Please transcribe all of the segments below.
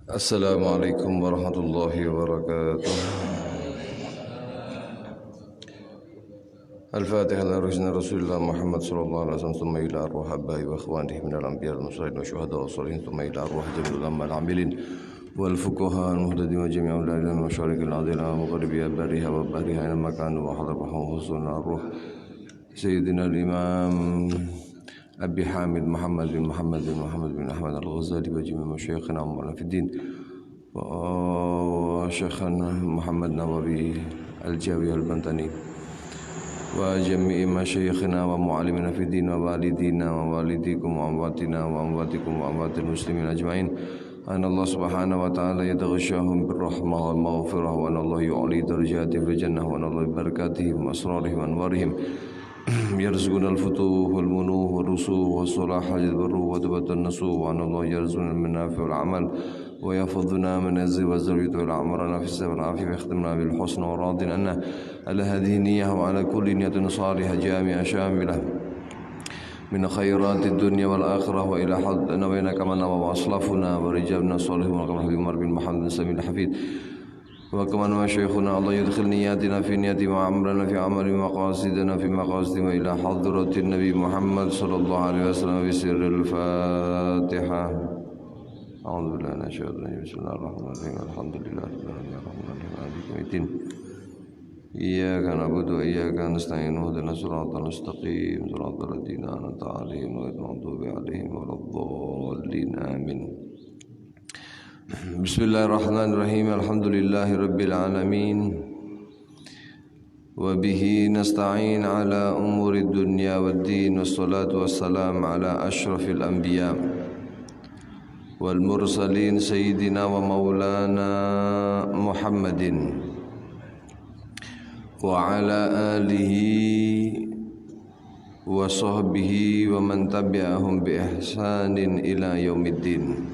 Assalamualaikum warahmatullahi wabarakatuh. Al-Fatihah ala ruhina Rasulullah Muhammad sallallahu alaihi wasallam thumma ila arwah abai wa ikhwanihi minal anbiya wal mursalin wa syuhada wa salihin thumma ila arwah jami'il ulama al-amilin wal fuqaha al-muhtadin wa jami'ul ulama wa syarikil adil wa muqarribiya bariha wa bariha ila makan wa hadarahum husun arwah Sayyidina al-Imam Abi Hamid Muhammad bin Ahmad al-Ghazali wa jami'a masyayikhina wa fiddin wa syekhana Muhammad Nawawi al-Jawi al-Bantani wa jami'i masyayikhina wa mu'allimina fiddin wa walidina wa walidikum wa amwatina wa amwatikum wa amwatil muslimin ajma'in. Anna Allah subhanahu wa ta'ala yataghashahum birrahmah wal maghfirah wa anna Allah yu'li darajatihim fil jannah wa anna Allah barakatihim wa asrarihim wa anwarihim يرزقنا الفتوح والمنوح والرسوخ والصلاح والبر وتبت النسوح وأن الله يرزقنا المنافع والعمل ويحفظنا من الزي والزوجة والعمرنا في السبب العافية ويختمنا بالحسن وراض عنا على هذه النية وعلى كل نية صالحة جامعة شاملة من خيرات الدنيا والآخرة وإلى حد نبينا كما نبى وأصلافنا ورجالنا الصالحين وكما حبيب عمر بن محمد سمي الحفيد وكمان وشيخنا الله يدخل نياتنا في نياتي وعمرنا في عمل مقاصدنا في مقاصد وإلى حضرة النبي محمد صلى الله عليه وسلم بسر الفاتحة. أعوذ بالله من الشيطان الرجيم. بسم الله الرحمن الرحيم. الحمد لله رب العالمين الرحمن الرحيم مالك يوم الدين إياك نعبد وإياك نستعين اهدنا الصراط المستقيم صراط الذين أنعمت عليهم غير المغضوب عليهم ولا الضالين آمين. Bismillahirrahmanirrahim. Alhamdulillahi rabbil alamin. Wa bihi nasta'in ala umuri dunya waddin. Wassalatu wassalam ala ashrafil anbiya wal mursalin sayyidina wa maulana Muhammadin wa ala alihi wa sahbihi wa man tabi'ahum bi ihsanin ila yaumiddin.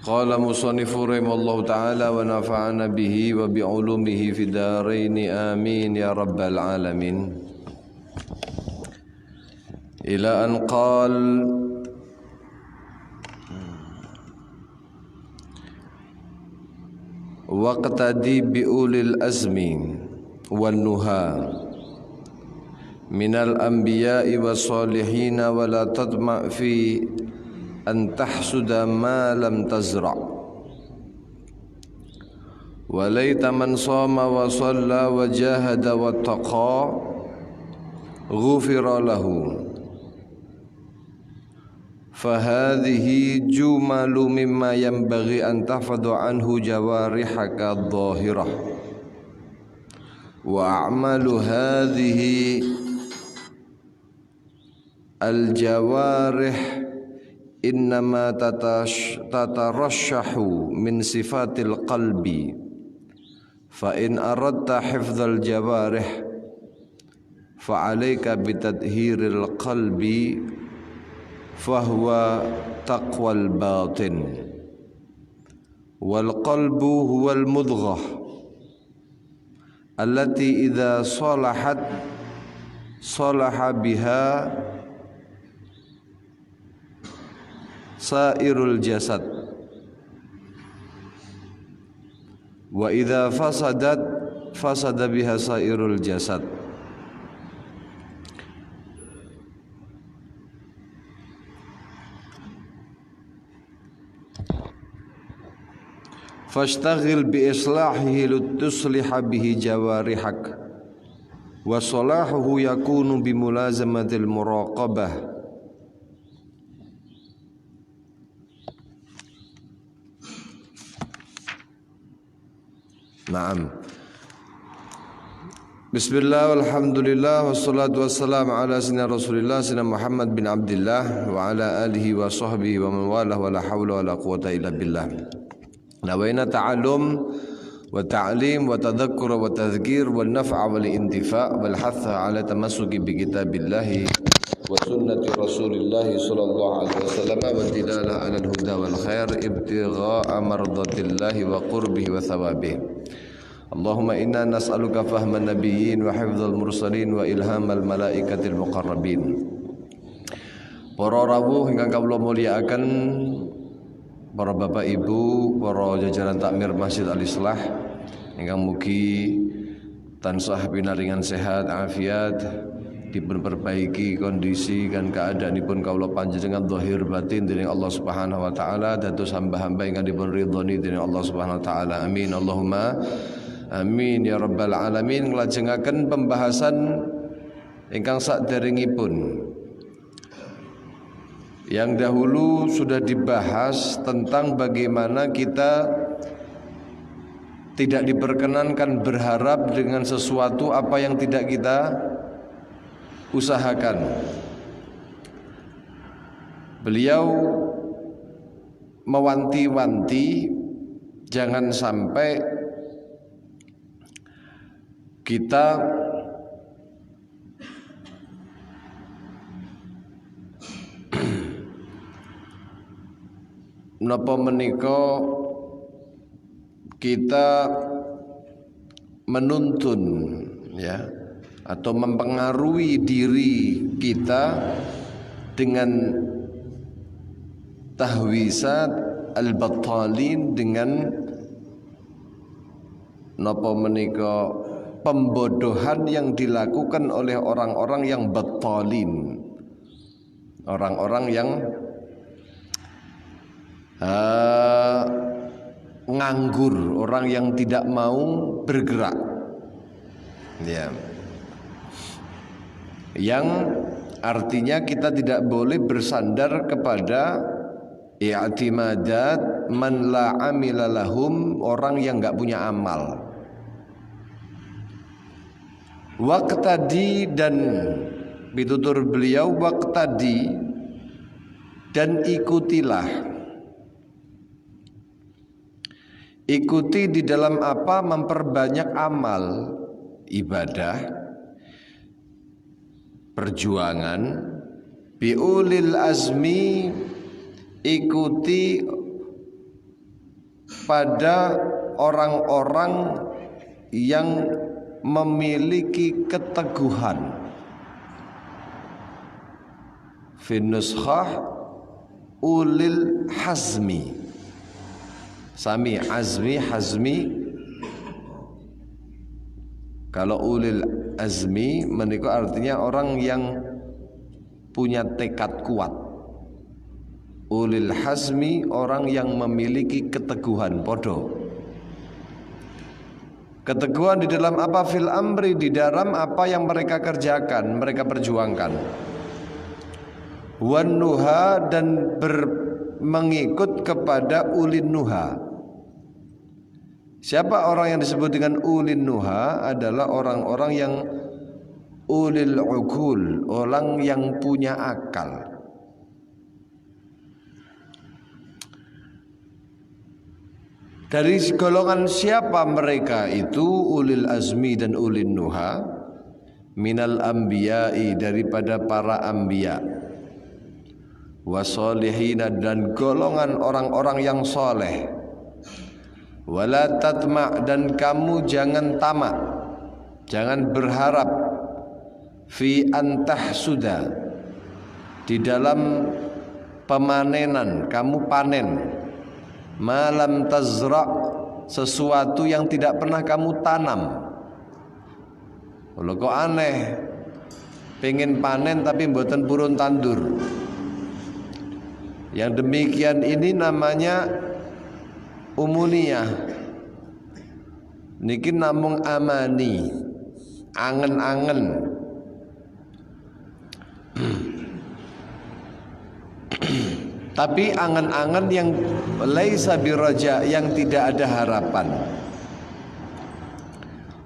Qala musannifu rahimallahu ta'ala wa nafa'ana bihi wa bi'ulumihi fi daraini amin ya rabbal alamin. Ila an qal waqtadi bi ulil azmi wan nuha minal anbiya'i was salihin wa la tadma' fi an tahsuda ma lam tazra' wa laita man sama wa shalla wa jahada wa taqa ghufira lahu fahadhihi jumalu mimma yanbaghi an tahfadhu anhu jawarihaka adh-dhahirah wa a'malu hadhihi al-jawarih innama tatarashahu min sifatil qalbi fa in aradta hifdzal jawarih fa alayka bitadhhiril qalbi fahuwa taqwal batin wal qalbu huwal mudghah allati idza salahat salaha biha sairul jasad wa idza fasadat fasada biha sairul jasad. Fashtaghil bi islahihi litusliha bihi jawarihak wa salahuhu yakunu bi mulazamatil muraqabah. Naam. Bismillah walhamdulillah wassalatu wassalamu ala sayyidina Rasulillah sayyidina Muhammad bin Abdullah wa ala alihi wa sahbihi wa man walah wa la hawla wa la quwata illa billah. Nawaina ta'allum wa ta'lim wa tadhakkur wa tadhkir wal naf'a wal intifa' wal hatha ala tamassuki bi kitabillahi wa sunnati Rasulillah sallallahu alaihi wasallam wa dilalah ala al-huda wal khair ibtigha'a mardatillahi wa qurbihi wa thawabihi. Allahumma inna nas'aluka fahman nabiyyin wa hifdzal mursalin wa ilhamal malaikatil muqarrabin Para rawuh ingkang kawula mulyakaken, para bapak ibu, para jajaran takmir Masjid Al-Islah ingkang mugi tansah pinaringan sehat afiat, diperbaiki kondisi dan keadaanipun kawula panjenengan zahir batin dening Allah Subhanahu wa taala, dados hamba-hamba ingkang dipun ridhoni dening Allah Subhanahu wa taala. Amin Allahumma amin ya rabbal alamin. Nglajengaken pembahasan ingkang saderengipun. Yang dahulu sudah dibahas tentang bagaimana kita tidak diperkenankan berharap dengan sesuatu apa yang tidak kita usahakan. Beliau mewanti-wanti jangan sampai kita menapa menika kita menuntun ya atau mempengaruhi diri kita dengan tahwisat al-battalin, dengan napa menika pembodohan yang dilakukan oleh orang-orang yang battalin, orang-orang yang nganggur, orang yang tidak mau bergerak ya. Yang artinya kita tidak boleh bersandar kepada i'timadat man la amila lahum, orang yang enggak punya amal. Waqtadi, dan pitutur beliau waqtadi, dan ikutilah. Ikuti di dalam apa? Memperbanyak amal ibadah, perjuangan. Biulil azmi, ikuti pada orang-orang yang memiliki keteguhan. Fi nuskhah ulil hazmi, sami azmi hazmi. Kalau ulil azmi menika artinya orang yang punya tekad kuat. Ulil hazmi orang yang memiliki keteguhan. Podo. Keteguhan di dalam apa? Fil amri, di dalam apa yang mereka kerjakan, mereka perjuangkan. Wan nuha, dan mengikut kepada ulin nuha. Siapa orang yang disebut dengan ulin nuha? Adalah orang-orang yang ulil uqul, orang yang punya akal. Dari golongan siapa mereka itu? Ulil azmi dan ulin nuha. Minal anbiya'i, daripada para anbiya. Wasolihina, dan golongan orang-orang yang soleh. Wala tatma', dan kamu jangan tamak, jangan berharap. Fi antahsuda, di dalam pemanenan, kamu panen. Malam tazra', sesuatu yang tidak pernah kamu tanam. Kalau kok aneh, pengen panen tapi mboten purun tandur. Yang demikian ini namanya umuniyah. Niki namung amani, angen-angen. Tapi angen-angen yang laisa biraja, yang tidak ada harapan.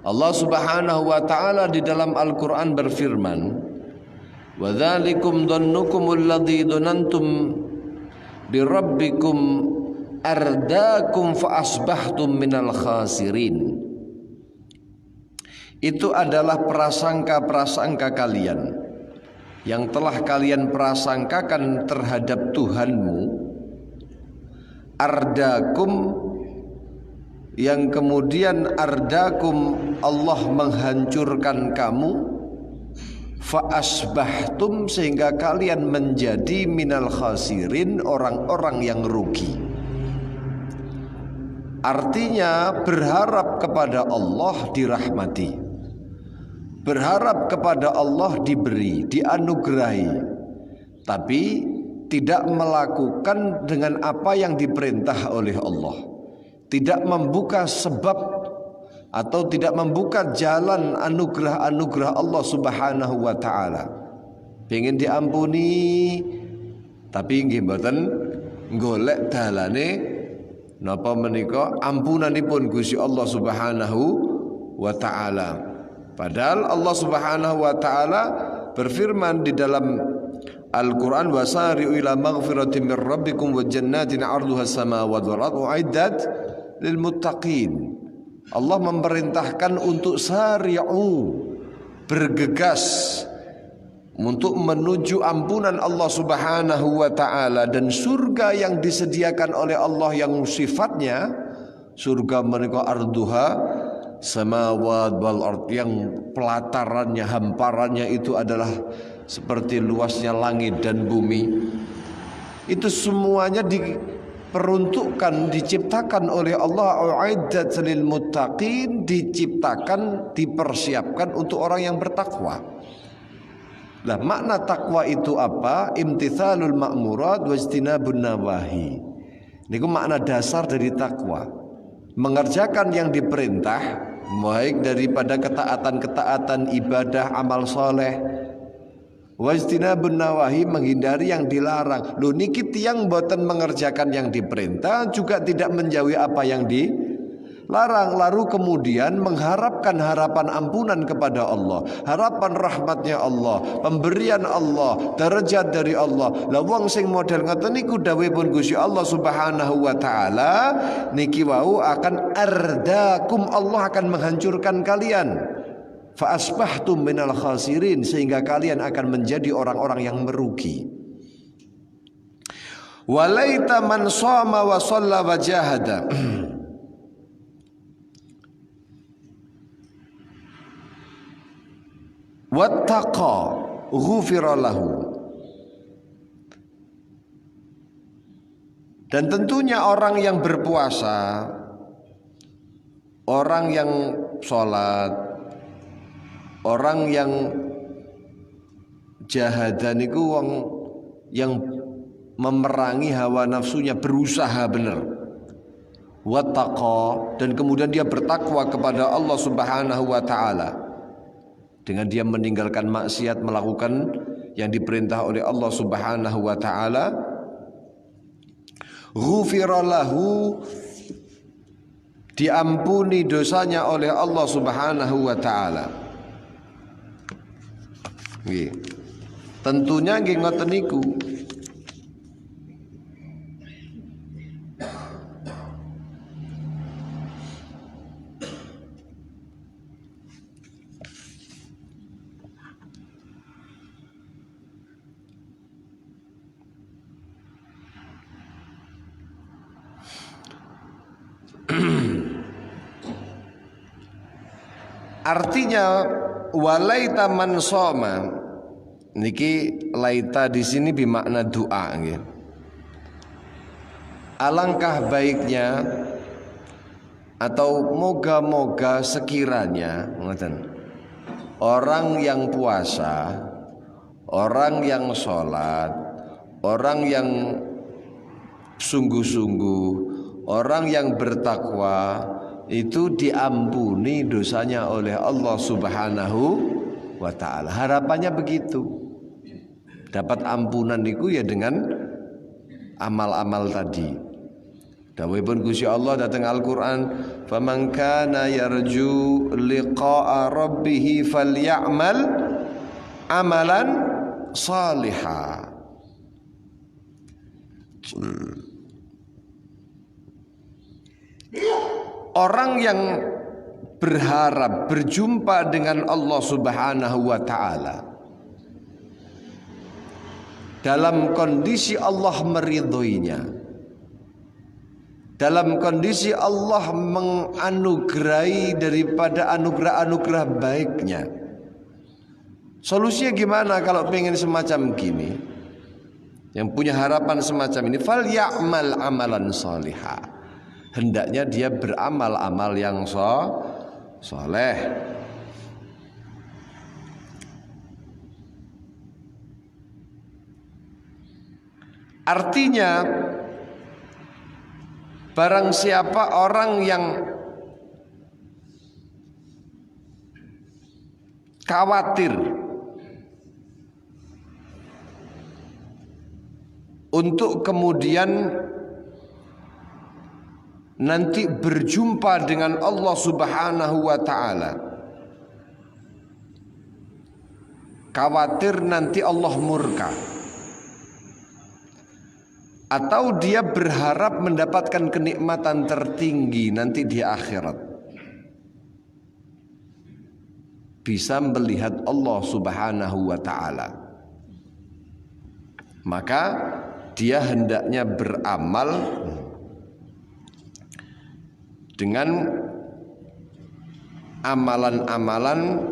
Allah Subhanahu wa taala di dalam Al-Qur'an berfirman, "Wa dzalikum dhannukumul ladzi dhanantum birabbikum ardakum fa asbahtum minal khasirin." Itu adalah prasangka-prasangka kalian yang telah kalian prasangkakan terhadap Tuhanmu. Ardakum, yang kemudian ardakum Allah menghancurkan kamu. fa asbahtum, sehingga kalian menjadi minal khasirin, orang-orang yang rugi. Artinya berharap kepada Allah dirahmati, berharap kepada Allah diberi, dianugerahi, tapi tidak melakukan dengan apa yang diperintah oleh Allah, tidak membuka sebab atau tidak membuka jalan anugerah-anugerah Allah Subhanahu wa taala. Pengen diampuni tapi nggih mboten golek dalane napa menika ampunanipun Gusti Allah Subhanahu wa taala. Padahal Allah Subhanahu wa taala berfirman di dalam Al-Quran, wasari'u ila maghfiratin min rabbikum wa jannatin 'arduha as-samawati wal ardu u'iddat lil muttaqin. Allah memerintahkan untuk sari'u, bergegas untuk menuju ampunan Allah Subhanahu wa taala, dan surga yang disediakan oleh Allah yang sifatnya surga menika arduha samawat wal ard, yang pelatarannya, hamparannya itu adalah seperti luasnya langit dan bumi. Itu semuanya diperuntukkan, diciptakan oleh Allah, u'iddat lil muttaqin, diciptakan, dipersiapkan untuk orang yang bertakwa. Nah, makna takwa itu apa? Imtithalul ma'murat wajtinabun nawahi. Niku makna dasar dari takwa. Mengerjakan yang diperintah, baik daripada ketaatan-ketaatan, ibadah, amal soleh. Wajtinabun nawahi, menghindari yang dilarang. Loh niki tiyang boten mengerjakan yang diperintah, juga tidak menjauhi apa yang dilarang, lalu kemudian mengharapkan harapan ampunan kepada Allah, harapan rahmatnya Allah, pemberian Allah, derajat dari Allah. Lah wong sing model ngoten niku dawuhipun Gusti Allah Subhanahu wa taala, niki wau akan ardakum, Allah akan menghancurkan kalian. Fa asbahtum minal khasirin, sehingga kalian akan menjadi orang-orang yang merugi. Walaita man shama wa shalla wa jahada wattaqa ghufira lahu. Dan tentunya orang yang berpuasa, orang yang sholat, orang yang jahadan itu wong yang memerangi hawa nafsunya, berusaha benar. Wattaqa, dan kemudian dia bertakwa kepada Allah Subhanahu wa taala dengan dia meninggalkan maksiat, melakukan yang diperintah oleh Allah Subhanahu wa taala. Ghufira lahu, diampuni dosanya oleh Allah Subhanahu wa taala. Nggih. Tentunya nggih ngoten niku. Artinya walaita man shoma, niki laita di sini bermakna doa nggih. Alangkah baiknya atau moga-moga sekiranya ngoten, orang yang puasa, orang yang sholat, orang yang sungguh-sungguh, orang yang bertakwa itu diampuni dosanya oleh Allah Subhanahu wa ta'ala. Harapannya begitu, dapat ampunan itu ya dengan amal-amal tadi. Dawuhipun Gusti Allah datang Al-Qur'an, faman kana yarju liqa'a rabbih falyamal amalan salihah. Orang yang berharap berjumpa dengan Allah Subhanahu wa ta'ala dalam kondisi Allah meridhoinya, dalam kondisi Allah menganugerahi daripada anugerah-anugerah baiknya, Solusinya gimana kalau pengen semacam gini? Yang punya harapan semacam ini, fal ya'mal amalan sholihah. Hendaknya dia beramal amal yang soleh. Artinya barang siapa orang yang khawatir untuk kemudian nanti berjumpa dengan Allah Subhanahu wa ta'ala, khawatir nanti Allah murka, atau dia berharap mendapatkan kenikmatan tertinggi nanti di akhirat, bisa melihat Allah Subhanahu wa ta'ala, maka dia hendaknya beramal dengan amalan-amalan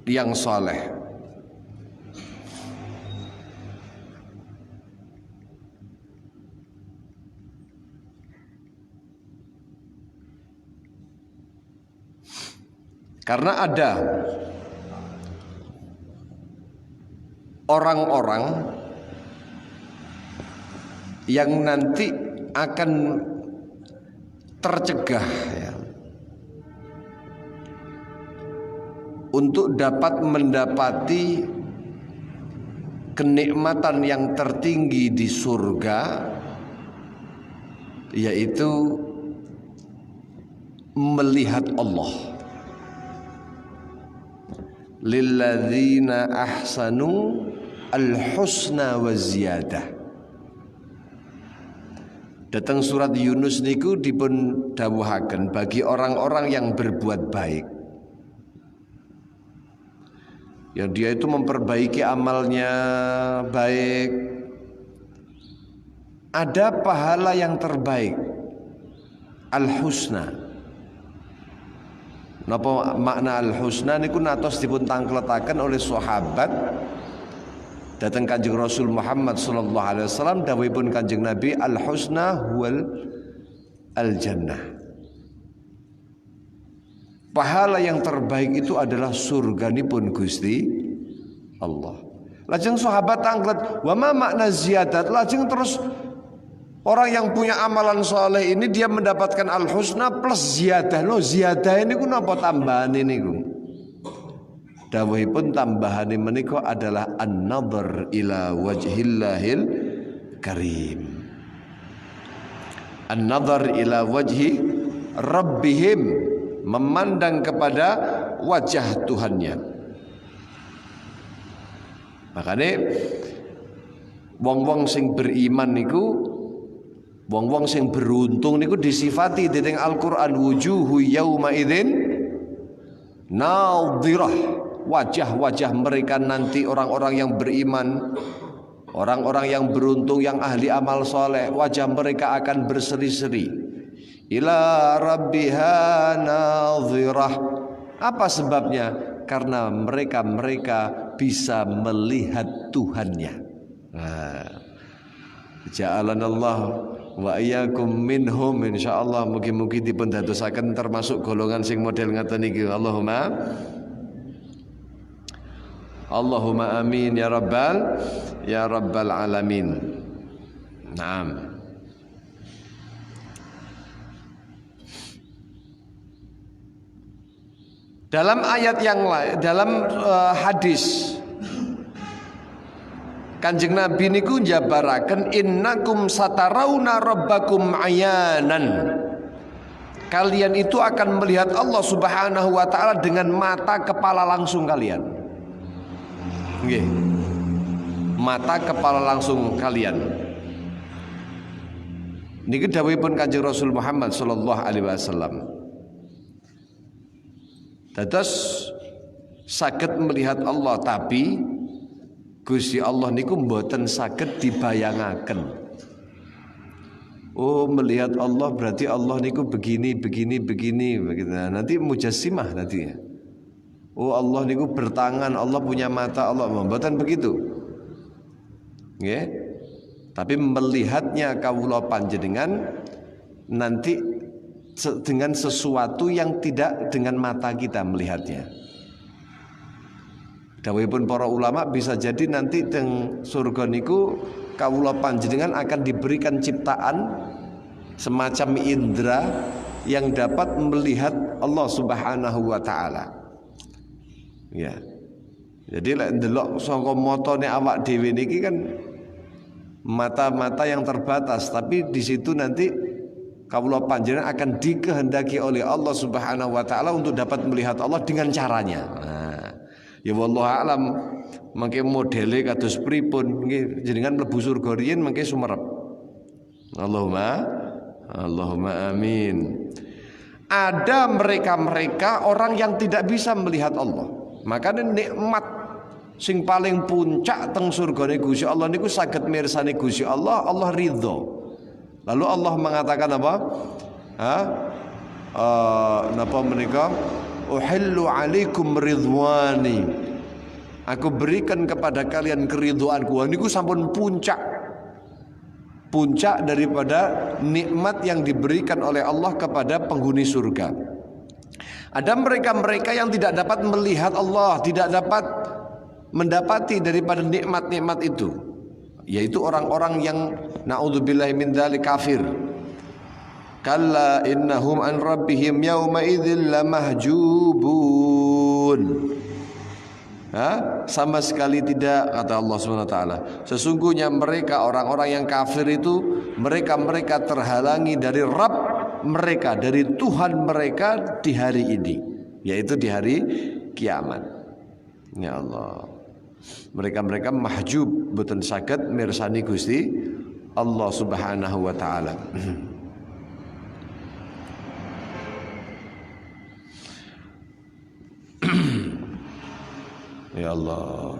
yang soleh. Karena ada orang-orang yang nanti akan tercegah ya, untuk dapat mendapati kenikmatan yang tertinggi di surga, yaitu melihat Allah. Lilladzina ahsanu al-husna wa ziyadah. Datang surat Yunus niku dipun dawuhaken bagi orang-orang yang berbuat baik, yang dia itu memperbaiki amalnya baik, ada pahala yang terbaik, al-husna. Napa makna al-husna niku natos dipun tangkletaken oleh sahabat datang Kanjeng Rasul Muhammad sallallahu alaihi wasallam, dawuhipun Kanjeng Nabi, al-husna huwal al-jannah. Pahala yang terbaik itu adalah surganipun Gusti Allah. Lajeng sahabat tangklet, wa ma makna ziyadat? Lajeng terus orang yang punya amalan soleh ini dia mendapatkan al-husna plus ziyadah. Loh, ziyadah ini ku napa tambahan ini ku? Dawuhipun tambahan menika adalah an-nadhar ila wajhillahil karim. An-nadhar ila wajhi rabbihim, memandang kepada wajah Tuhannya. Makanya wong-wong sing beriman niku, wong-wong sing beruntung niku disifati dening Al-Qur'an, wujuhu yauma idzin nadhirah. Wajah-wajah mereka nanti orang-orang yang beriman, orang-orang yang beruntung, yang ahli amal soleh, wajah mereka akan berseri-seri. Ila rabbiha nadhirah. Apa sebabnya? Karena mereka bisa melihat Tuhannya. Ja'alanallah wa iyyakum minhum, insyaallah mugi-mugi dipun dadosaken termasuk golongan sing model ngaten iki. Allahumma amin ya rabbal alamin. Naam. Dalam ayat yang lain, dalam hadis Kanjeng Nabi niku njabaraken, innakum satarawna rabbakum ayanan. Kalian itu akan melihat Allah Subhanahu wa ta'ala dengan mata kepala langsung kalian. Nggih. Mata kepala langsung kalian. Niki dawuhipun Kanjeng Rasul Muhammad sallallahu alaihi wasallam. Dados saged melihat Allah, tapi Gusti Allah niku mboten saged dibayangaken. Oh, melihat Allah berarti Allah niku begini. Nah, nanti mujassimah nanti ya. Oh Allah niku bertangan, Allah punya mata, Allah mboten begitu. Nggih. Tapi melihatnya kawula panjenengan nanti dengan sesuatu yang tidak dengan mata kita melihatnya. Dawuhipun para ulama bisa jadi nanti teng surga niku kawula panjenengan akan diberikan ciptaan semacam indera yang dapat melihat Allah Subhanahu wa taala. Ya. Jadi lek ndelok saka matane awak dhewe niki kan mata-mata yang terbatas, tapi di situ nanti kawula panjenengan akan dikehendaki oleh Allah Subhanahu wa taala untuk dapat melihat Allah dengan caranya. Nah, ya wallahu alam mangke modele kados pripun nggih jenengan mlebu surga riyin mangke sumerep. Allahumma amin. Ada mereka-mereka orang yang tidak bisa melihat Allah. Makanya nikmat sing paling puncak teng surgane Gusti Allah niku saged mirsani Gusti Allah, Allah ridho. Lalu Allah mengatakan apa? Napa menika? Uhillu alaikum ridwani. Aku berikan kepada kalian keridhoanku. Niku sampun puncak daripada nikmat yang diberikan oleh Allah kepada penghuni surga. Ada mereka-mereka yang tidak dapat melihat Allah, tidak dapat mendapati daripada nikmat-nikmat itu, yaitu orang-orang yang naudzubillahi min dzalik kafir. Kalla innahum an rabbihim yauma idzil lamahjubun. Sama sekali tidak, kata Allah SWT. Sesungguhnya mereka orang-orang yang kafir itu mereka terhalangi dari Rabb mereka, dari Tuhan mereka di hari ini, yaitu di hari kiamat. Ya Allah, mereka mahjub boten saged mirsani Gusti Allah Subhanahu wa taala. Ya Allah.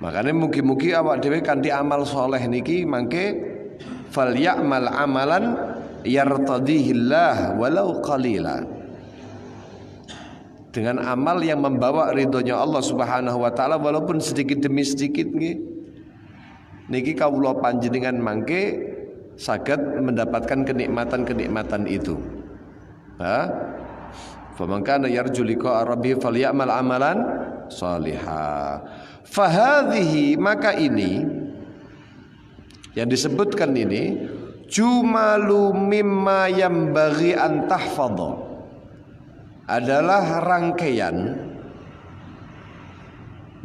Makanya mugi-mugi awak dhewe kanthi amal soleh niki mangke falyamal amalan yartadihillah walau qalila. Dengan amal yang membawa ridhonya Allah Subhanahu wa taala walaupun sedikit demi sedikit nggih. Niki kawula panjenengan mangke saged mendapatkan kenikmatan-kenikmatan itu. Faman kana yarju liqa'a rabbih falyamal amalan shaliha. Fahadhihi, maka ini yang disebutkan ini jumalu mimma yambaghi an tahfadha, adalah rangkaian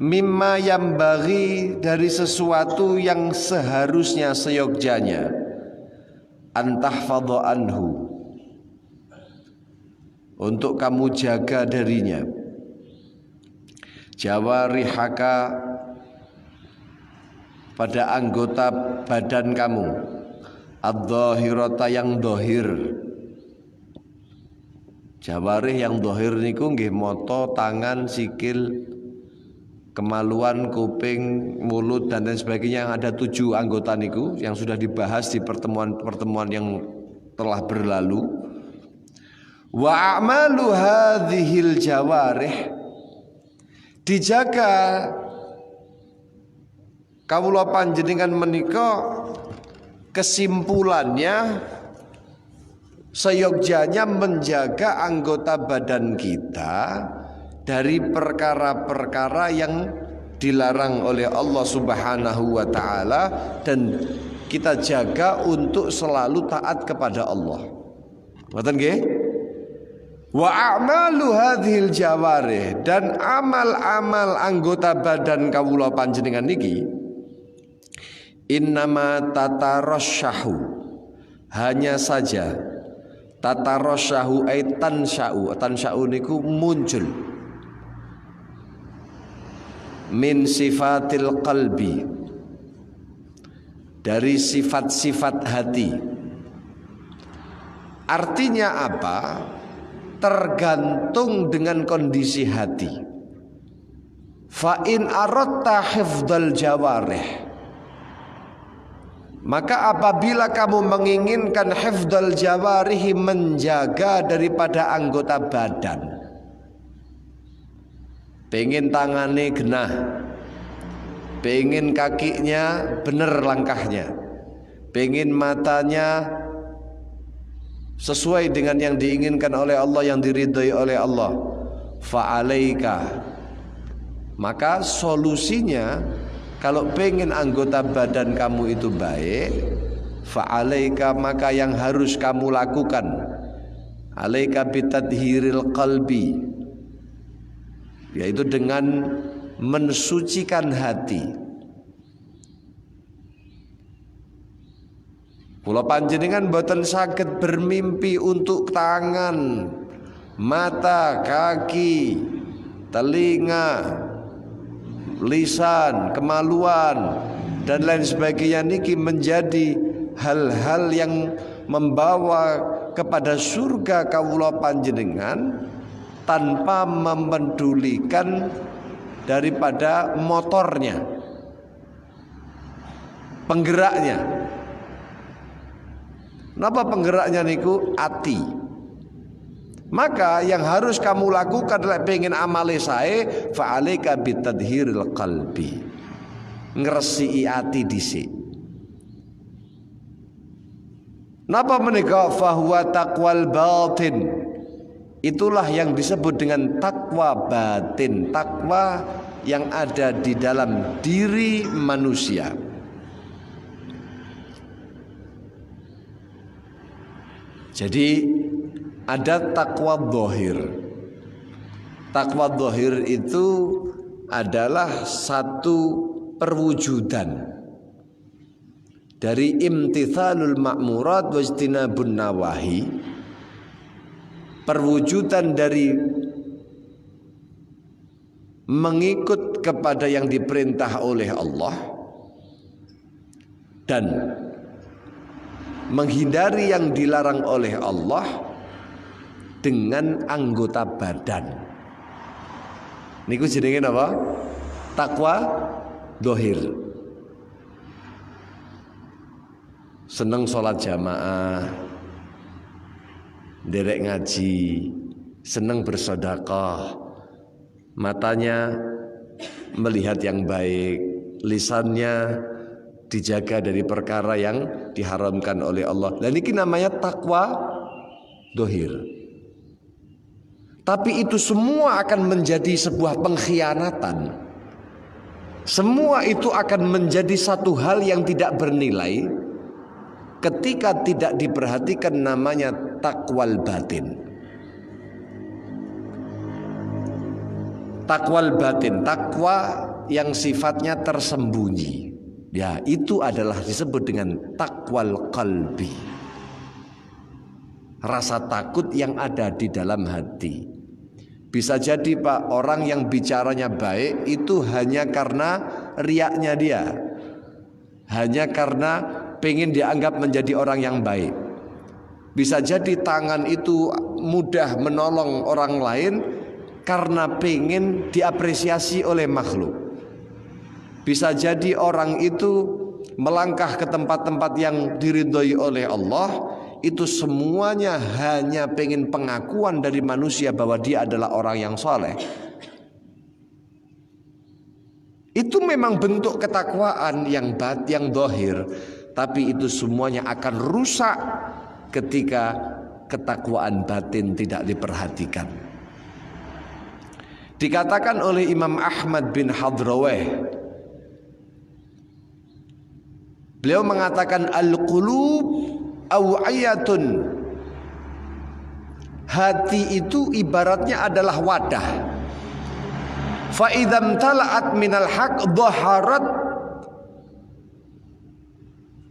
mimma yambaghi dari sesuatu yang seharusnya seyogjanya an tahfadha anhu, untuk kamu jaga darinya. Jawarihaka, pada anggota badan kamu, ad-dhahirata, yang dohir. Jawarih yang dohir niku nggih mata, tangan, sikil, kemaluan, kuping, mulut dan lain sebagainya. Yang ada 7 anggota niku yang sudah dibahas di pertemuan-pertemuan yang telah berlalu. Wa a'malu hadhil jawarih, dijaga kawula panjenengan menika kesimpulannya seyogjanya menjaga anggota badan kita dari perkara-perkara yang dilarang oleh Allah Subhanahu wa taala, dan kita jaga untuk selalu taat kepada Allah. Ngoten nggih? Wa a'malu hadhil jawarih, dan amal-amal anggota badan kawula panjenengan niki innama tatarasyahu, hanya saja tatarasyahu ay tansya'u niku muncul min sifatil qalbi, dari sifat-sifat hati. Artinya apa? Tergantung dengan kondisi hati. Fa in aradta hifdzal jawarih, Maka apabila kamu menginginkan hifdzal jawarihi, menjaga daripada anggota badan, pengen tangane genah, pengen kakinya bener langkahnya, pengen matanya sesuai dengan yang diinginkan oleh Allah, yang diridhai oleh Allah, fa'alaika, maka solusinya kalau pengen anggota badan kamu itu baik, fa'alaika, maka yang harus kamu lakukan, alaika bitadhiril qalbi, yaitu dengan mensucikan hati. Kula panjenengan boten saged bermimpi untuk tangan, mata, kaki, telinga, lisan, kemaluan dan lain sebagainya niki menjadi hal-hal yang membawa kepada surga kawula panjenengan tanpa mempedulikan daripada motornya, penggeraknya. Napa penggeraknya niku? Ati. Maka yang harus kamu lakukan adalah pengen amale sae, fa'alaika bitadhiril qalbi, ngresiki ati dhisik. Napa menika? Fahuwa taqwal batin, itulah yang disebut dengan takwa batin, takwa yang ada di dalam diri manusia. Jadi ada takwa zahir. Takwa zahir itu adalah satu perwujudan dari imtithalul ma'murat wa ijtinabun nawahi, perwujudan dari mengikut kepada yang diperintah oleh Allah dan menghindari yang dilarang oleh Allah dengan anggota badan. Niku jenenge apa? Takwa zahir. Seneng sholat jamaah, nderek ngaji, seneng bersedekah, matanya melihat yang baik, lisannya dijaga dari perkara yang diharamkan oleh Allah. Dan ini namanya takwa zahir. Tapi itu semua akan menjadi sebuah pengkhianatan. Semua itu akan menjadi satu hal yang tidak bernilai ketika tidak diperhatikan namanya takwal batin. Takwal batin, takwa yang sifatnya tersembunyi. Ya, itu adalah disebut dengan takwal qalbi. Rasa takut yang ada di dalam hati. Bisa jadi Pak, orang yang bicaranya baik itu hanya karena riaknya dia, hanya karena pengen dianggap menjadi orang yang baik. Bisa jadi tangan itu mudah menolong orang lain karena pengen diapresiasi oleh makhluk. Bisa jadi orang itu melangkah ke tempat-tempat yang diridhoi oleh Allah, itu semuanya hanya pengen pengakuan dari manusia bahwa dia adalah orang yang soleh. Itu memang bentuk ketakwaan yang zahir, tapi itu semuanya akan rusak ketika ketakwaan batin tidak diperhatikan. Dikatakan oleh Imam Ahmad bin Hadraweh, beliau mengatakan al-qulub aw'iyatun, hati itu ibaratnya adalah wadah. Fa idzam tala'at minal haqq dhaharat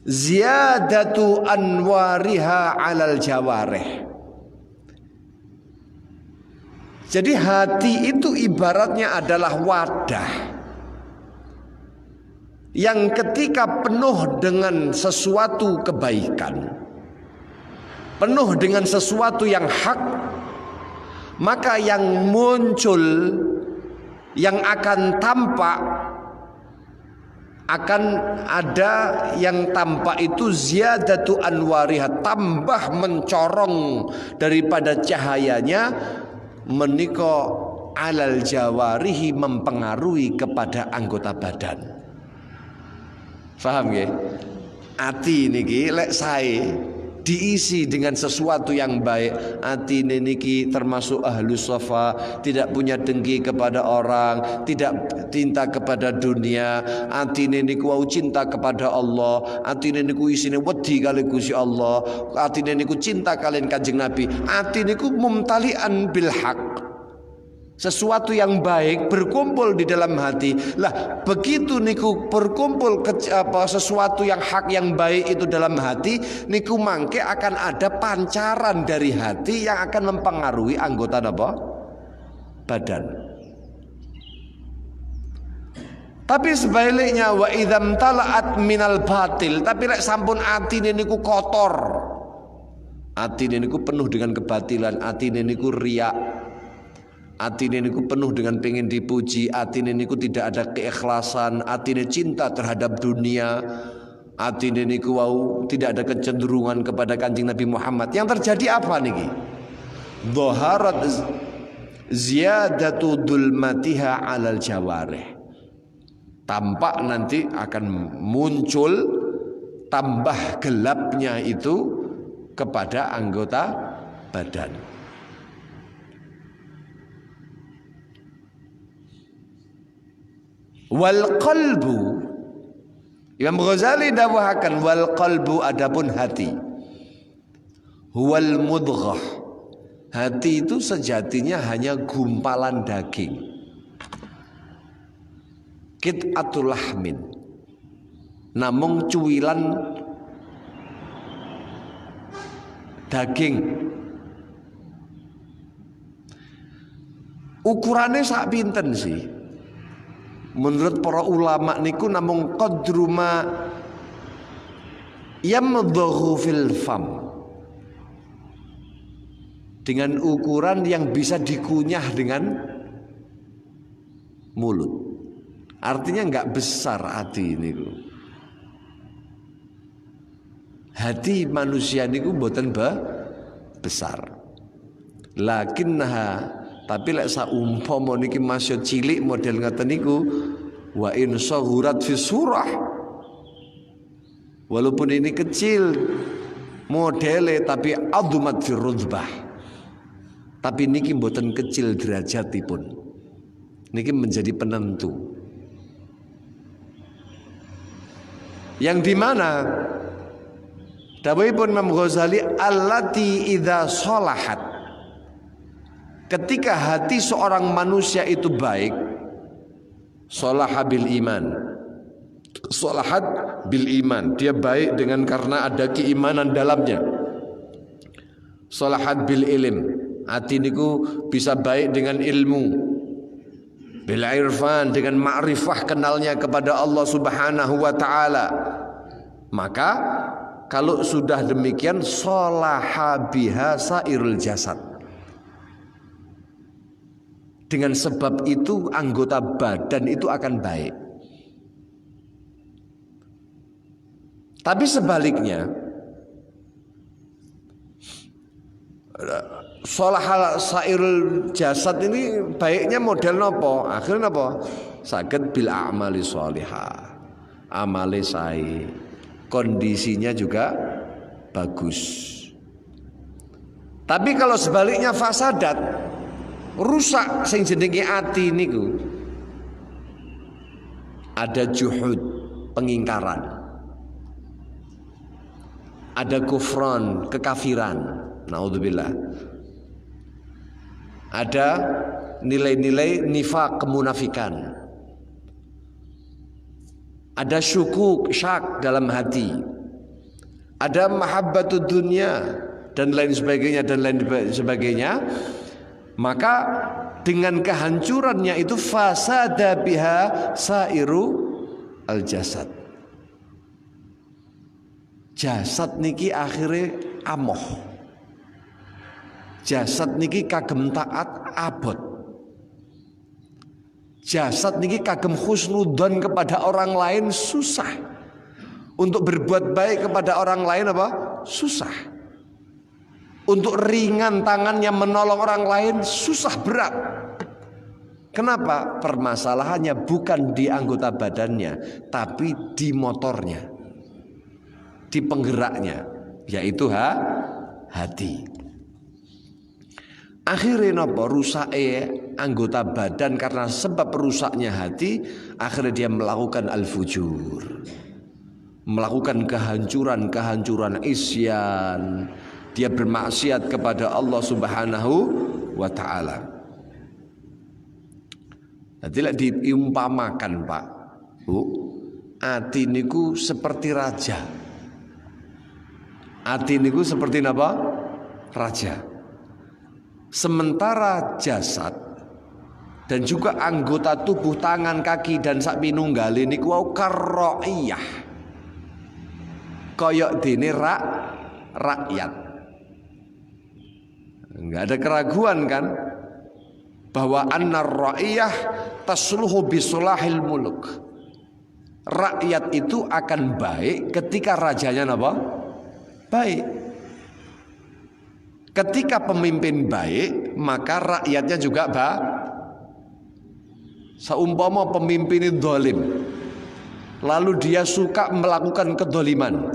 ziyadatu anwariha 'alal jawarih. Jadi hati itu ibaratnya adalah wadah yang ketika penuh dengan sesuatu kebaikan, penuh dengan sesuatu yang hak, maka yang muncul, yang akan tampak akan ada yang tampak itu ziyadatu anwariha, tambah mencorong daripada cahayanya, menika alal jawarihi, mempengaruhi kepada anggota badan. Paham nggih? Ati niki lek sae diisi dengan sesuatu yang baik, ati niki termasuk ahlus safa, tidak punya dengki kepada orang, tidak cinta kepada dunia, ati niku wau cinta kepada Allah, ati niku isine wedi kali Gusti Allah, ati niku cinta kalian Kanjeng Nabi, ati niku mumtalian bil haq. Sesuatu yang baik berkumpul di dalam hati. Lah begitu niku berkumpul sesuatu yang hak yang baik itu dalam hati, niku mangke akan ada pancaran dari hati yang akan mempengaruhi anggota apa? Badan. Tapi sebaliknya wa idzam talaat minal batil, tapi lek sampun atine niku kotor. Atine niku penuh dengan kebatilan, atine niku riya. Atine niku penuh dengan pengen dipuji, atine niku tidak ada keikhlasan, atine cinta terhadap dunia, atine niku wau tidak ada kecenderungan kepada Kanjeng Nabi Muhammad. Yang terjadi apa niki? Dhaharat ziyadatu dulmatiha alal jawarih. Tampak nanti akan muncul tambah gelapnya itu kepada anggota badan. Wal qalbu, Imam Ghazali dawuhaken wal qalbu, adapun hati, huwal mudghah, hati itu sejatinya hanya gumpalan daging, qit'atul lahmin, namung cuwilan daging. Ukurannya sak pinten sih? Menurut para ulama niku namung qadruma yamdaghu fil fam, dengan ukuran yang bisa dikunyah dengan mulut. Artinya enggak besar hati niku. Hati manusia niku mboten besar. Lakinnaha, tapi lek saumpama niki masih cilik model ngaten niku, wa in sahurat fi surah, walaupun ini kecil modele tapi adumat fi rutbah, tapi niki mboten kecil derajatipun, niki menjadi penentu. Yang dimana dawuhipun Imam Ghazali, allati idza sholahat, ketika hati seorang manusia itu baik, sholaha bil iman, sholahat bil iman, dia baik dengan karena ada keimanan dalamnya. Sholahat bil ilm, hati niku bisa baik dengan ilmu. Bil irfan, dengan ma'rifah, kenalnya kepada Allah Subhanahu wa taala. Maka kalau sudah demikian, sholaha biha sairul jasad, dengan sebab itu anggota badan itu akan baik. Tapi sebaliknya, sholahal sairul jasad ini baiknya model nopo? Akhirnya nopo? Saged bil a'mali sholihah, amale sae, kondisinya juga bagus. Tapi kalau sebaliknya fasadat, rusak sing jenenge ati niku, ada juhud, pengingkaran, ada kufran, kekafiran, naudzubillah, ada nilai-nilai nifaq, kemunafikan, ada syukuk, syak dalam hati, ada mahabbatud dunya dan lain sebagainya dan lain sebagainya. Maka dengan kehancurannya itu fasada biha sairu al jasad, jasad niki akhirnya amoh, jasad niki kagem taat abot, Jasad niki kagem husnudzon kepada orang lain susah. Untuk berbuat baik kepada orang lain apa? Susah. Untuk ringan tangannya menolong orang lain susah, berat. Kenapa? Permasalahannya bukan di anggota badannya, tapi di motornya, di penggeraknya, yaitu hati. Akhirnya napa? Rusake anggota badan karena sebab rusaknya hati, akhirnya dia melakukan al-fujur, melakukan kehancuran isyan. Dia bermaksiat kepada Allah Subhanahu wa ta'ala. Nanti lek diumpamakan Pak Bu, ati niku seperti raja. Ati niku seperti apa? Raja. Sementara jasad dan juga anggota tubuh tangan, kaki dan sak pinunggale niku wau karroiyah. Koyok dene rakyat. Enggak ada keraguan kan? Bahwa annar ra'iyah tasluhu bisulahil muluk. Rakyat itu akan baik ketika rajanya apa? Baik. Ketika pemimpin baik, maka rakyatnya juga baik. Seumpama pemimpin itu zalim, lalu dia suka melakukan kedzaliman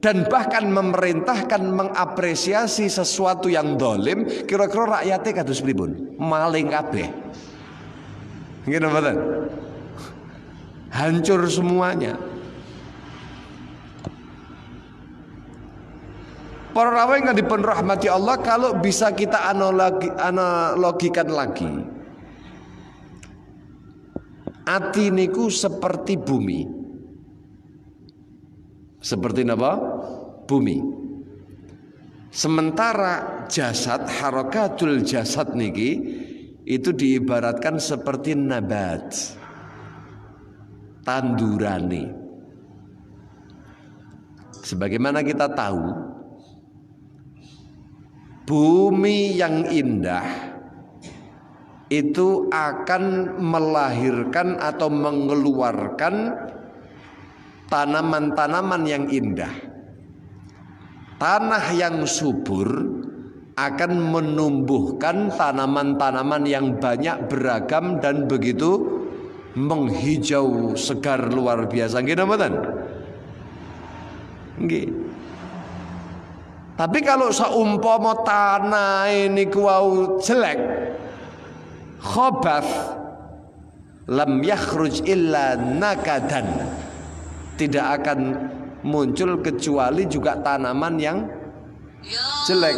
dan bahkan memerintahkan mengapresiasi sesuatu yang zalim, kira-kira rakyatnya kados pripun? Maling kabeh. Nggih mboten? Hancur semuanya. Para rawuh yang dipun rahmati Allah, kalau bisa kita analogikan lagi, ati niku seperti bumi. Seperti apa? Bumi. Sementara jasad, harakatul jasad niki itu diibaratkan seperti nabat, tandurane. Sebagaimana kita tahu, bumi yang indah itu akan melahirkan atau mengeluarkan tanaman-tanaman yang indah. Tanah yang subur akan menumbuhkan tanaman-tanaman yang banyak, beragam dan begitu menghijau segar luar biasa. Nggih mboten? Nggih. Tapi kalau saumpama tanah ini kuau jelek, khobath, lam yakhruj illa nakadan, tidak akan muncul kecuali juga tanaman yang jelek.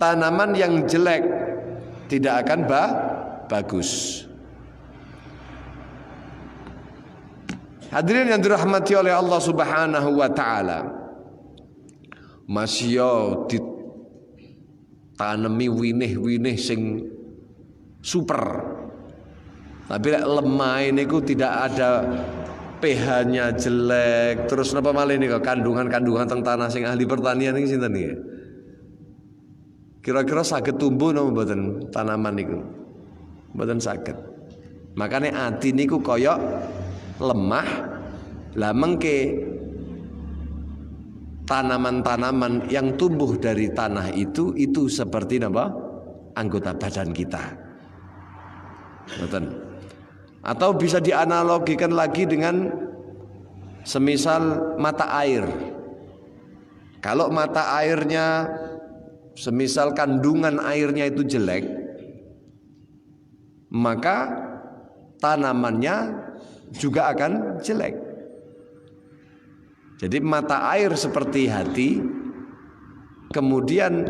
Tanaman yang jelek tidak akan bagus. Hadirin yang dirahmati oleh Allah Subhanahu wa ta'ala, masya ditanemi winih-winih sing super, tapi lemah ini ku tidak ada, pH-nya jelek, terus napa malih nih kandungan-kandungan teng tanah sing ahli pertanian ini sinten nggih? Kira-kira saged tumbuh napa mboten tanaman niku? Mboten saged. Makane ati niku kaya lemah. Lah mengke tanaman-tanaman yang tumbuh dari tanah itu seperti napa? Anggota badan kita. Mboten. Atau bisa dianalogikan lagi dengan semisal mata air. Kalau mata airnya, semisal kandungan airnya itu jelek, maka tanamannya juga akan jelek. Jadi mata air seperti hati, kemudian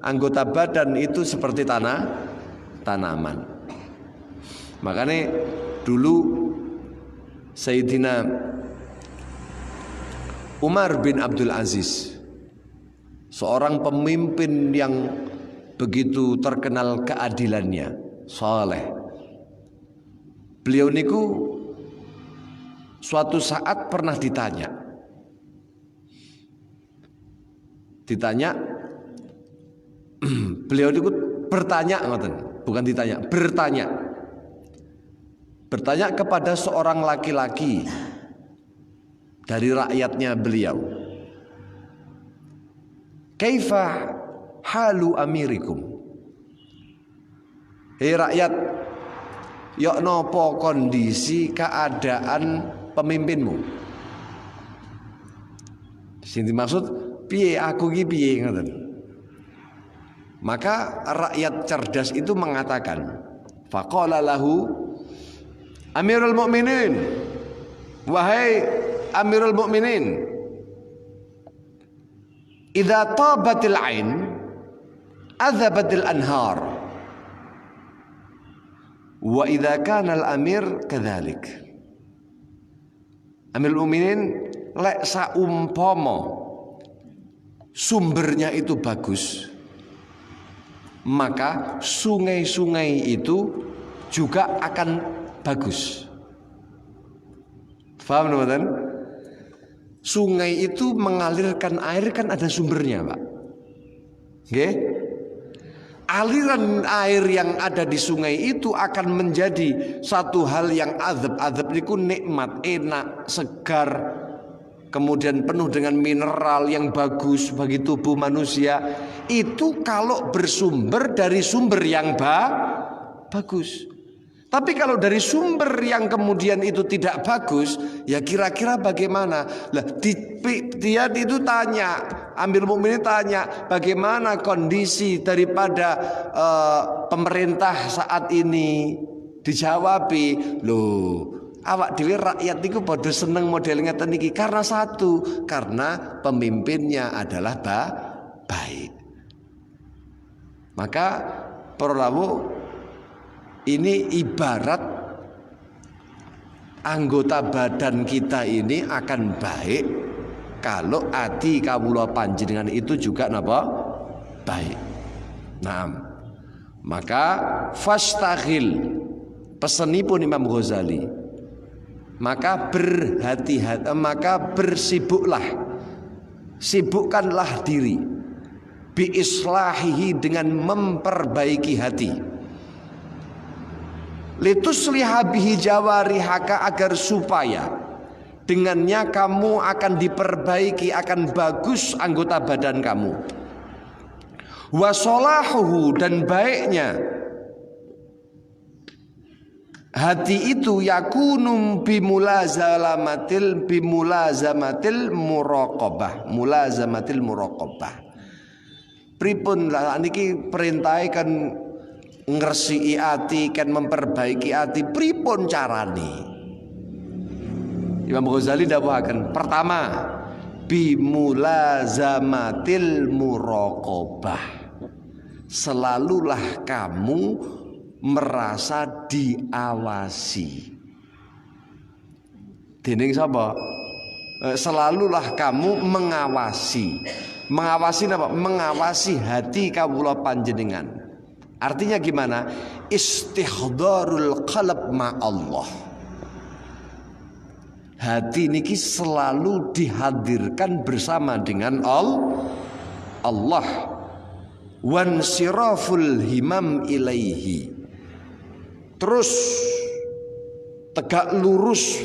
anggota badan itu seperti tanaman. Makanya dulu Sayyidina Umar bin Abdul Aziz, seorang pemimpin yang begitu terkenal keadilannya, saleh. Beliau niku suatu saat pernah ditanya, beliau niku bertanya ngoten, bukan ditanya, bertanya. Bertanya kepada seorang laki-laki dari rakyatnya beliau. Kaifa halu amirikum? Hei rakyat, yok nopo kondisi keadaan pemimpinmu? Sing dimaksud piye aku ki piye ngoten. Maka rakyat cerdas itu mengatakan, faqala lahu Amirul Mukminin, wahai Amirul Mukminin, idza tabatil ain adzabatil anhar wa idza kana al amir kadzalik. Amirul Mukminin, lek saumpama sumbernya itu bagus, maka sungai-sungai itu juga akan bagus. Paham teman-teman? Sungai itu mengalirkan air kan ada sumbernya, Pak. Oke? Aliran air yang ada di sungai itu akan menjadi satu hal yang azab itu nikmat, enak, segar, kemudian penuh dengan mineral yang bagus bagi tubuh manusia. Itu kalau bersumber dari sumber yang bagus. Tapi kalau dari sumber yang kemudian itu tidak bagus, ya kira-kira bagaimana? Lah dia itu tanya, Amirul Mukminin tanya, bagaimana kondisi daripada pemerintah saat ini? Dijawabi, loh, awak dhewe rakyat niku padha seneng model ngeten iki karena satu, karena pemimpinnya adalah baik. Maka para rawuh, ini ibarat anggota badan kita ini akan baik kalau ati kawula panjenengan itu juga napa? Baik. Naam. Maka fastaghil, pesenipun Imam Ghazali, maka berhati-hati, maka bersibuklah, sibukkanlah diri bi islahihi, dengan memperbaiki hati, litusliha bihi jawarihaka, agar supaya dengannya kamu akan diperbaiki, akan bagus anggota badan kamu. Wasolahuhu, dan baiknya hati itu yakunum bimulazamatil muraqabah. Pripun lah niki perintah kan ngresiki ati, kan memperbaiki ati, pripun carane? Imam Ghazali dawuhaken, pertama bimulazamatil muraqabah, selalulah kamu merasa diawasi. Dening sapa? Selalulah kamu mengawasi. Mengawasi apa? Mengawasi hati kawula panjenengan. Artinya gimana? Istihdharul qalb ma'allah. Hati niki selalu dihadirkan bersama dengan Allah. Wansiraful himam ilaihi, terus tegak lurus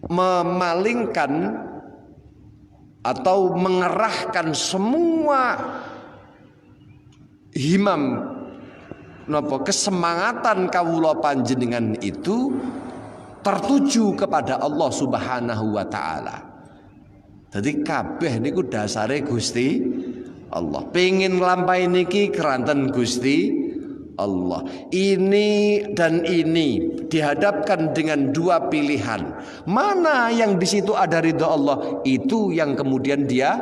memalingkan atau mengerahkan semua himam napa kesemangatan kawula panjenengan itu tertuju kepada Allah Subhanahu wa taala. Jadi kabeh niku dasare Gusti Allah. Pengen nglampahi niki keranten Gusti Allah. Ini dan ini dihadapkan dengan dua pilihan. Mana yang di situ ada ridha Allah, itu yang kemudian dia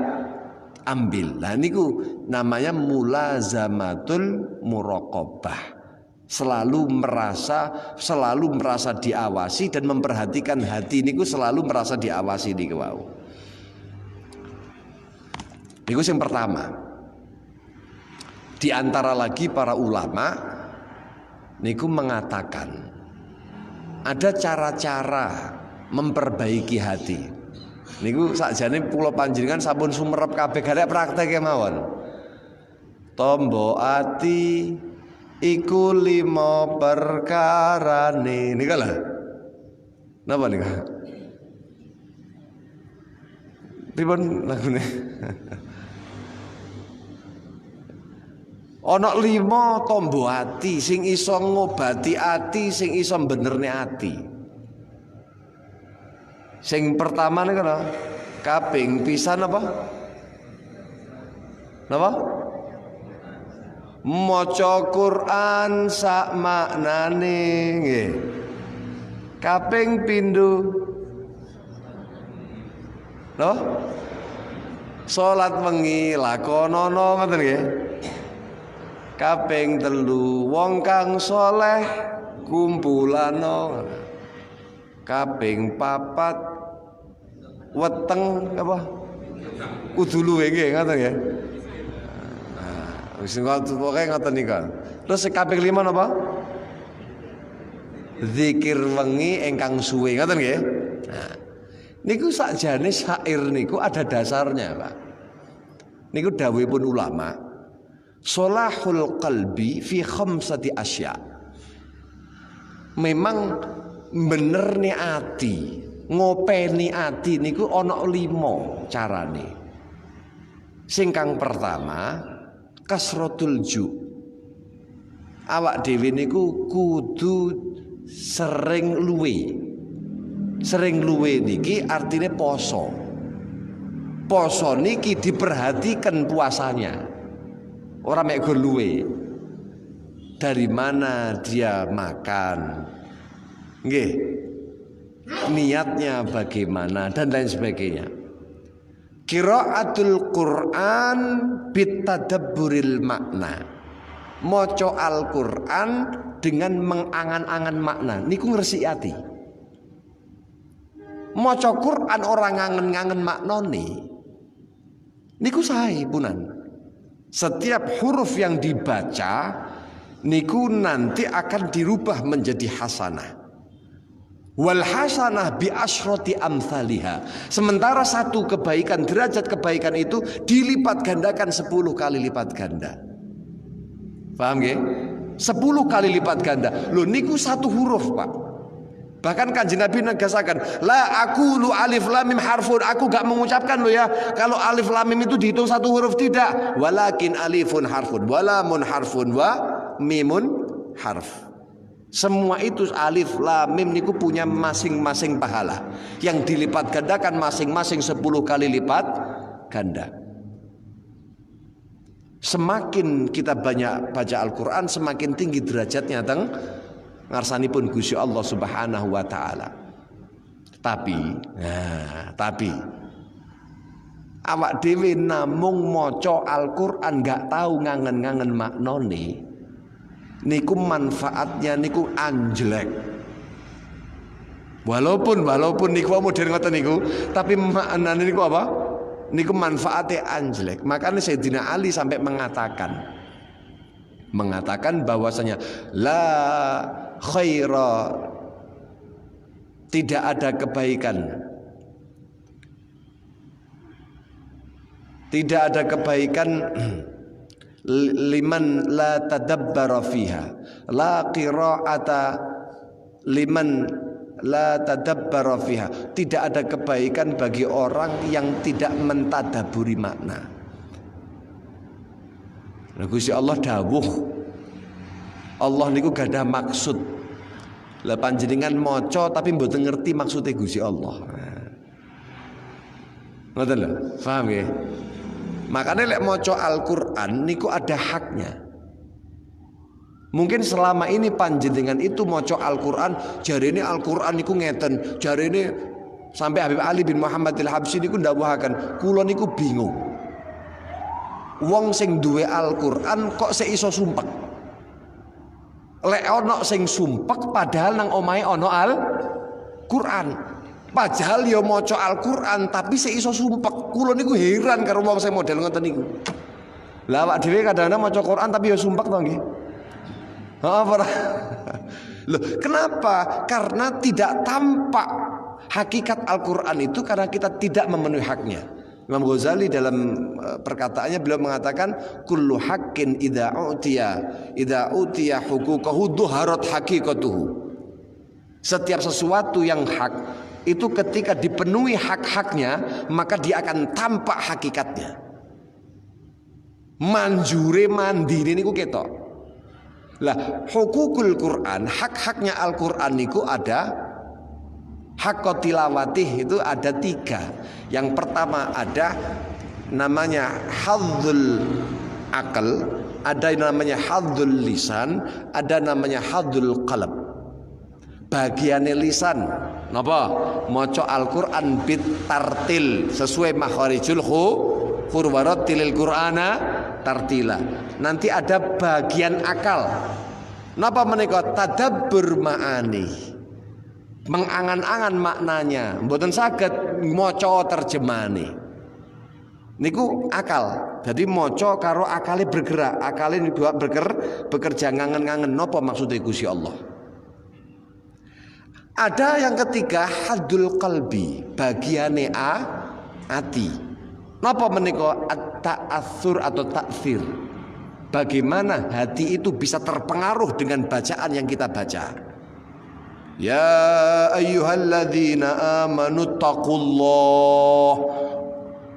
ambil. Nah niku namanya mulazamatul muraqabah. Selalu merasa diawasi dan memperhatikan hati niku selalu merasa diawasi niku wau. Niku yang pertama. Di antara lagi para ulama niku mengatakan ada cara-cara memperbaiki hati. Niku sakjane kula panjenengan sampun sumerep kabeh garek prakteke mawon. Tombo ati iku lima perkarane. Nika lah. Napa nika? Pripun lagune? Ana 5 tombo ati sing iso ngobati ati, sing iso benerne ati. Sing pertama niku lho, kaping pisan apa? Napa? Maca Quran sak maknane nggih. Kaping pindho. Loh? Salat wengi lakonono ngoten nggih. Kaping 3 wong kang soleh kumpulano. Kaping 4 weteng apa? Kudu luwe nggih ngoten nggih. Wis pokoke ngoten niku. Terus kaping 5 napa? Zikir wengi ingkang suwe ngoten nggih. Nah, niku sakjane syair niku ada dasarnya, Pak. Niku dawuhipun ulama. Solahul qalbi fi khamsati asya. Memang benerne ati, ngopeni ati niku ana 5 carane. Sing kang pertama kasratul ju. Awak dhewe niku kudu sering luwe. Sering luwe niki artine poso. Poso niki diperhatikan puasanya. Orang mek luwe. Dari mana dia makan? Nggih. Niatnya bagaimana dan lain sebagainya. Qiraatul Quran bitadabburil makna. Maca Al-Qur'an dengan mengangan-angan makna. Niku ngresiki ati. Maca Quran orang ngangen-ngangen maknane. Niku sae punan. Setiap huruf yang dibaca niku nanti akan dirubah menjadi hasanah. Wal hasanah bi asyrati amsalihha. Sementara satu kebaikan, derajat kebaikan itu dilipat gandakan 10 kali lipat ganda. Paham nggih? 10 kali lipat ganda. Loh niku satu huruf, Pak. Bahkan Kanjeng Nabi negasakan, la aqulu alif lam mim harfun. Aku gak mengucapkan lo ya kalau alif lam mim itu dihitung satu huruf, tidak. Walakin alifun harfun, walamun harfun, wa mimun harf. Semua itu alif lam mim niku punya masing-masing pahala yang dilipat gandakan masing-masing 10 kali lipat ganda. Semakin kita banyak baca Al-Quran, semakin tinggi derajatnya teng ngarsanipun Gusti Allah Subhanahu wa taala. Tapi awak dhewe namung maca Al-Qur'an gak tahu ngangen-ngangen maknane. Niku manfaatnya niku anjlek. Walaupun niku modern ngoten niku, tapi maknane niku apa? Niku manfaatnya anjlek. Makanya Sayyidina Ali sampai mengatakan bahwasanya la khaira, tidak ada kebaikan, liman la tadabbara fiha, la qira'ata liman la tadabbara fiha. Tidak ada kebaikan bagi orang yang tidak mentadaburi makna. Gusti Allah dawuh, Allah niku gadah maksud. Lah panjenengan maca tapi mboten ngerti maksude Gusti Allah. Ngoten lho, paham nggih? Makanya lek maca Al-Qur'an niku ada haknya. Mungkin selama ini panjenengan itu maca Al-Qur'an, jarene Al-Qur'an niku ngeten, jarene sampai Habib Ali bin Muhammad Al-Habsyi niku ndawuhaken, kula niku bingung. Wong sing duwe Al-Qur'an kok sik iso sumpek? Lek ono sing sumpek padahal nang omahe ono Al-Qur'an. Padahal ya maca Al-Qur'an tapi sik iso sumpek. Kula niku heran karo wong sing model ngoten niku. Lah awak dhewe kadang-kadang maca Qur'an tapi ya sumpek to nggih. Loh, kenapa? Karena tidak tampak hakikat Al-Qur'an itu karena kita tidak memenuhi haknya. Imam Ghazali dalam perkataannya beliau mengatakan kullu haqqin idza utiya huquqahu dhuharat haqiqatuhu. Setiap sesuatu yang hak itu ketika dipenuhi hak-haknya maka dia akan tampak hakikatnya. Manjure mandiri niku ketok. Lah hukukul Quran, hak-haknya Al-Quran niku ada hak tilawatih itu ada 3. Yang pertama ada namanya hadzul akal, ada namanya hadzul lisan, ada namanya hadzul qalb. Bagiane lisan napa? Maca Al-Qur'an bit tartil sesuai makharijul huruf tilil Qur'ana tartila. Nanti ada bagian akal. Napa menika? Tadabbur ma'ani. Mengangan-angan maknanya, mboten saged maca terjemahane. Niku akal. Jadi maca karo akale bergerak, akale bekerja ngangen-ngangen napa maksude Gusti Allah. Ada yang ketiga hadul qalbi, bagiane ati. Napa menika at-ta'atsur atau ta'thir? Bagaimana hati itu bisa terpengaruh dengan bacaan yang kita baca. Ya ayyuhalladzina amanu taqullah.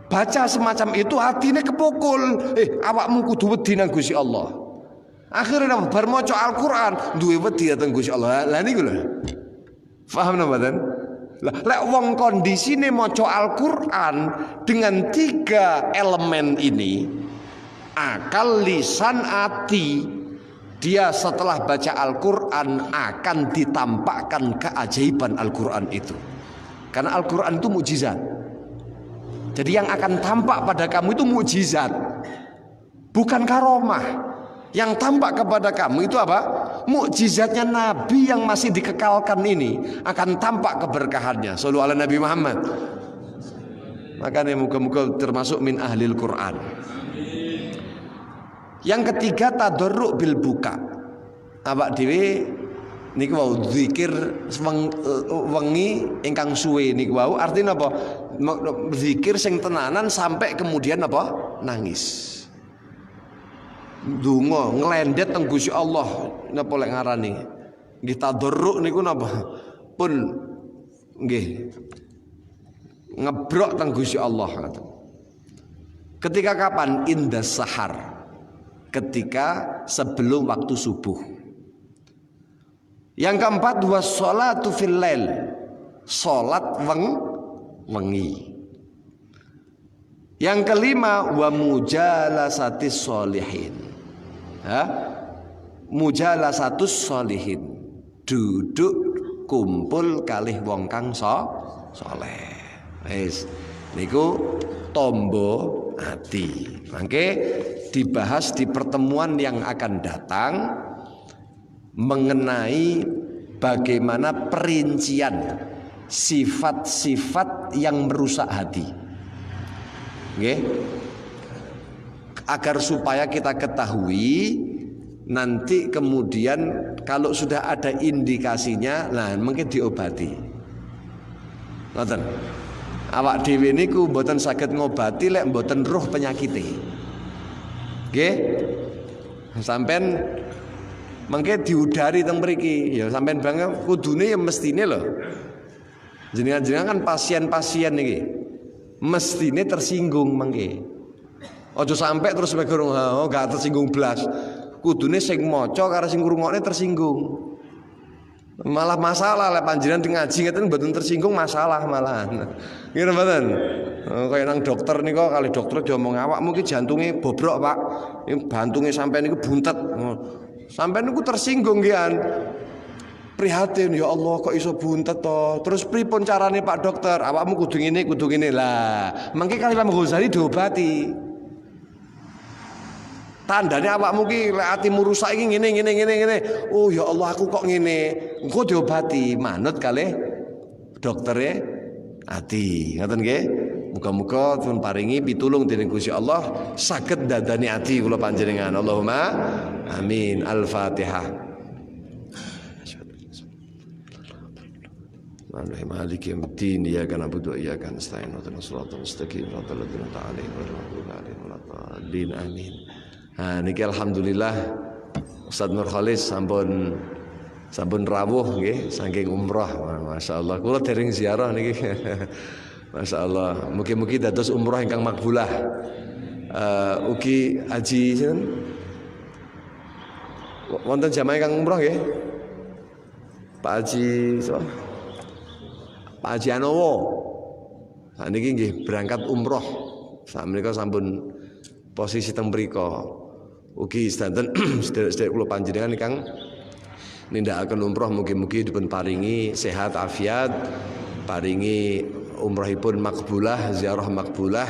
Baca semacam itu hatinya kepukul. Awakmu kudu wedi nang Gusti Allah. Akhirnya bar maca Al-Qur'an duwe wedi dateng Gusti Allah. Lah niku lho. Paham napa mboten? Lah lek wong kondisine maca Al-Qur'an dengan 3 elemen ini, akal, lisan, ati, dia setelah baca Al-Quran akan ditampakkan keajaiban Al-Quran itu. Karena Al-Quran itu mukjizat. Jadi yang akan tampak pada kamu itu mukjizat, bukan karomah. Yang tampak kepada kamu itu apa? Mukjizatnya Nabi yang masih dikekalkan ini akan tampak keberkahannya. Shallu ala Nabi Muhammad. Makanya muka-muka termasuk min ahlil Quran. Yang ketiga tadarruk bil buka. Awak dhewe niku wau zikir wengi ingkang suwe niku wau artinya apa? Zikir sing tenanan sampai kemudian apa? Nangis. Donga nglendet teng Gusti Allah napa lek ngarani. Nggih tadarruk niku napa? Pun nggih ngebrok teng Gusti Allah. Ketika kapan? Indas sahar. Ketika sebelum waktu subuh. Yang keempat wassalatu fil lail, salat wengi. Yang kelima wa mujalasatis sholihin. Mujalasatus sholihin, duduk kumpul kalih wong kang saleh. Wis niku tombo hati. Mangke dibahas di pertemuan yang akan datang mengenai bagaimana perincian sifat-sifat yang merusak hati. Oke? Agar supaya kita ketahui nanti kemudian kalau sudah ada indikasinya, nah mungkin diobati. Ngoten. Awak dhewe niku mboten saged ngobati lek mboten roh penyakite. Nggih. Sampeyan mengke diudari teng mriki, ya sampeyan banget kudune ya mestine lho. Jenengan-jenengan kan pasien-pasien niki. Mestine tersinggung mengke. Aja sampai terus megoro gak tersinggung blas. Kudune sing maca karo sing ngrungokne tersinggung. Malah masalah lek panjenengan ngaji ngeten mboten tersinggung masalah malahan. Nggih mboten. Kaya nang dokter nika kali dokter diomong awakmu ki jantunge bobrok, Pak. Bantunge sampean niku buntet. Sampean niku tersinggung ngian. Prihatin, ya Allah kok iso buntet to. Terus pripun carane Pak dokter? Awakmu kudu ngene lah. Mangke kali Imam Ghazali diobati. Tandane awakmu ki lek atimu rusak iki ngene. Oh ya Allah aku kok ngene. Engko diobati manut kalih doktere ati. Ngoten nggih. Muga-muga pun paringi pitulung dening Gusti Allah saged dadani ati kula panjenengan. Allahumma amin. Al-Fatihah. Maliki yaumiddin, iyyaka na'budu wa iyyaka nasta'in, ihdinas siratal mustaqim, siratal ladzina an'amta 'alaihim ghairil maghdubi 'alaihim waladdallin. Amin. Nah niki alhamdulillah Ustaz Nur Khalis sampun rawuh nggih saking umrah. Masyaallah kula dereng ziarah niki. Masyaallah, mugi-mugi dados umrah ingkang makbulah. Ugi haji sinten? Wonten jamaah ingkang umrah nggih? Pak Haji sapa? Pak Haji Anowo. Saniki nggih berangkat umroh. Sakmenika sampun posisi teng mriku. Ugi sedanten sedherek kula panjenengan ingkang nindakaken umroh mugi-mugi dipun paringi sehat afiat, paringi umrohipun makbulah, ziarah makbulah,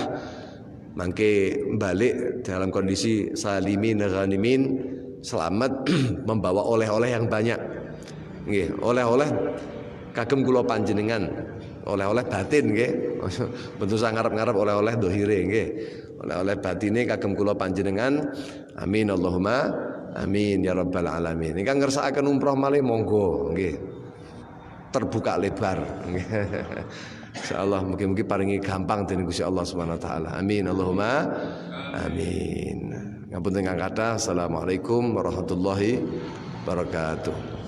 mangke balik dalam kondisi salimin ghanimin, selamat membawa oleh-oleh yang banyak. Nggih, oleh-oleh kagem kula panjenengan, oleh-oleh batin nggih. Bentuk sang ngarep-ngarep oleh-oleh dohire nggih. Oleh-oleh batine kagem kula panjenengan. Amin Allahumma amin ya rabbal alamin. Ingkang ngersakaken umroh malih monggo nggih. Terbuka lebar. Insyaallah mugi-mugi paringi gampang dening Gusti Allah Subhanahu wa taala. Amin Allahumma amin. Ngapunten kang kathah. Assalamualaikum warahmatullahi wabarakatuh.